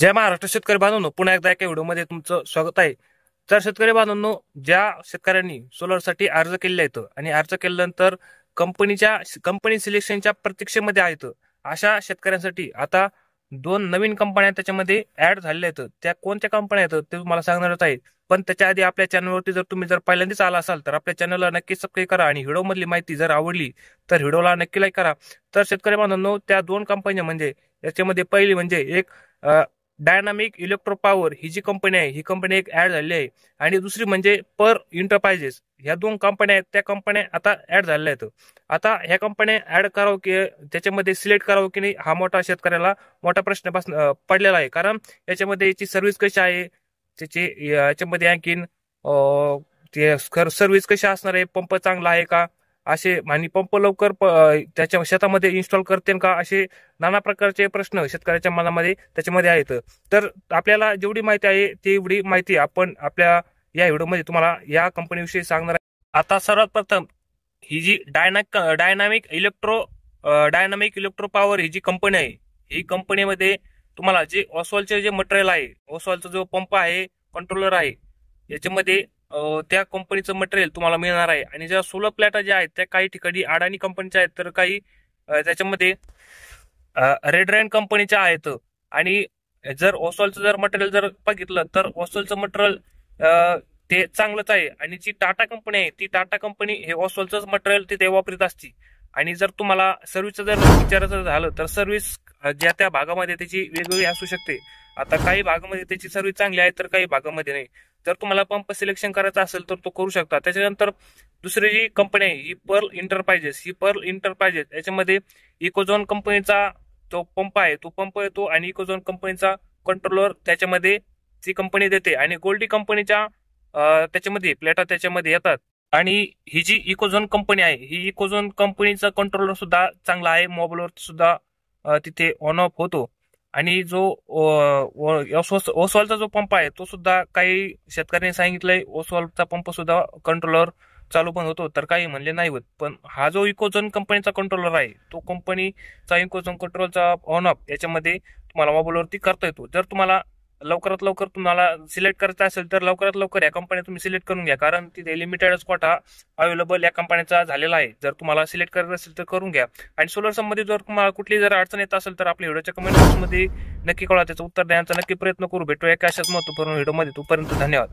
जय महाराष्ट्र शेतकरी बांधवांनो, पुन्हा एकदा एका व्हिडिओमध्ये तुमचं स्वागत आहे। तर शेतकरी बांधवांनो, ज्या शेतकऱ्यांनी सोलरसाठी अर्ज केलेला आहे आणि अर्ज केल्यानंतर कंपनी सिलेक्शनच्या प्रतीक्षेमध्ये आहेत, अशा शेतकऱ्यांसाठी आता दोन नवीन कंपन्या त्याच्यामध्ये ऍड झालेल्या आहेत। त्या कोणत्या कंपन्या आहेत ते तुम्हाला सांगणारच आहे। पण त्याच्या आधी आपल्या चॅनलवरती जर तुम्ही पहिल्यांदाच आला असाल तर आपल्या चॅनलला नक्की सबस्क्राईब करा आणि व्हिडिओ मधली माहिती जर आवडली तर व्हिडिओला नक्की लाईक करा। तर शेतकरी बांधवांनो, त्या दोन कंपन्या म्हणजे याच्यामध्ये पहिली म्हणजे एक डायनामिक इलेक्ट्रो पॉवर ही जी कंपनी आहे, ही कंपनी एक ऍड झालेली आहे आणि दुसरी म्हणजे पर एंटरप्राइजेस। ह्या दोन कंपन्या आहेत, त्या कंपन्या आता ऍड झालेल्या आहेत। आता ह्या कंपन्या ऍड करावं की त्याच्यामध्ये सिलेक्ट करावं की नाही, हा मोठा शेतकऱ्याला मोठा प्रश्न पडलेला आहे। कारण याच्यामध्ये याची सर्व्हिस कशी आहे, त्याची याच्यामध्ये आणखीन ते सर्व्हिस कशी असणार आहे, पंप चांगला आहे का, असे आणि पंप लवकर त्याच्या शेतामध्ये इन्स्टॉल करते का, असे नाना प्रकारचे प्रश्न शेतकऱ्याच्या मनामध्ये त्याच्यामध्ये आहेत। तर आपल्याला जेवढी माहिती आहे तेवढी माहिती आपण आपल्या या व्हिडिओमध्ये तुम्हाला या कंपनीविषयी सांगणार आहे। आता सर्वात प्रथम ही जी डायनामिक इलेक्ट्रो पॉवर ही जी कंपनी आहे, ही कंपनीमध्ये तुम्हाला जे ओसवालचे जे मटेरियल आहे, ओसवालचा जो पंप आहे, कंट्रोलर आहे, याच्यामध्ये त्या कंपनीचं मटेरियल तुम्हाला मिळणार आहे। आणि ज्या सोलर प्लॅटा ज्या आहेत त्या काही ठिकाणी अडानी कंपनीच्या आहेत, तर काही त्याच्यामध्ये रेडरँड कंपनीच्या आहेत। आणि जर ओसवालचं जर मटेरियल जर बघितलं तर ओसवालचं मटेरियल ते चांगलंच आहे। आणि जी टाटा कंपनी आहे, ती टाटा कंपनी हे ओसवालचंच मटेरियल तिथे वापरत असते। आणि जर तुम्हाला सर्व्हिसचं जर विचारायचं झालं तर सर्व्हिस ज्या त्या भागामध्ये त्याची वेगवेगळी असू शकते। आता काही भागामध्ये त्याची सर्व्हिस चांगली आहे तर काही भागामध्ये नाही। जर तुम्हाला पंप सिलेक्शन करायचा असेल तर तो करू शकता। त्याच्यानंतर दुसरी जी कंपनी आहे ही पर्ल इंटरप्राइजेस, याच्यामध्ये इकोझोन कंपनीचा जो पंप आहे तो पंप येतो आणि इकोझोन कंपनीचा कंट्रोलर त्याच्यामध्ये ती कंपनी देते। आणि गोल्डी कंपनीच्या त्याच्यामध्ये प्लेटा त्याच्यामध्ये येतात। आणि ही जी इकोझोन कंपनी आहे, ही इकोझोन कंपनीचा कंट्रोलर सुद्धा चांगला आहे, मोबाईलवर सुद्धा तिथे ऑन ऑफ होतो। आणि जो ओसवालचा जो पंप आहे तो सुद्धा काही शेतकऱ्यांनी सांगितलंय ओसवालचा पंप सुद्धा कंट्रोलर चालू पण होतो, तर काही म्हणले नाही होत। पण हा जो इकोझोन कंपनीचा कंट्रोलर आहे, तो कंपनीचा इकोझोन कंट्रोलचा ऑन ऑफ याच्यामध्ये तुम्हाला मोबाईलवरती करता येतो। जर तुम्हाला लवकरात लवकर तुम्हाला सिलेक्ट करायचं असेल तर लवकरात लवकर या कंपन्या तुम्ही सिलेक्ट करून घ्या, कारण तिथे लिमिटेड स्पॉट हा अवेलेबल या कंपन्यांचा झालेला आहे। जर तुम्हाला सिलेक्ट करायचं असेल तर करून घ्या। आणि सोलर संबंधित जर तुम्हाला कुठली जर अडचण येत असेल तर आपल्या व्हिडिओच्या कमेंट बॉक्समध्ये नक्की कळवा, त्याचं उत्तर देण्याचा नक्की प्रयत्न करू। भेटूया एका अशाच महत्त्वपूर्ण व्हिडिओमध्ये, तोपर्यंत धन्यवाद।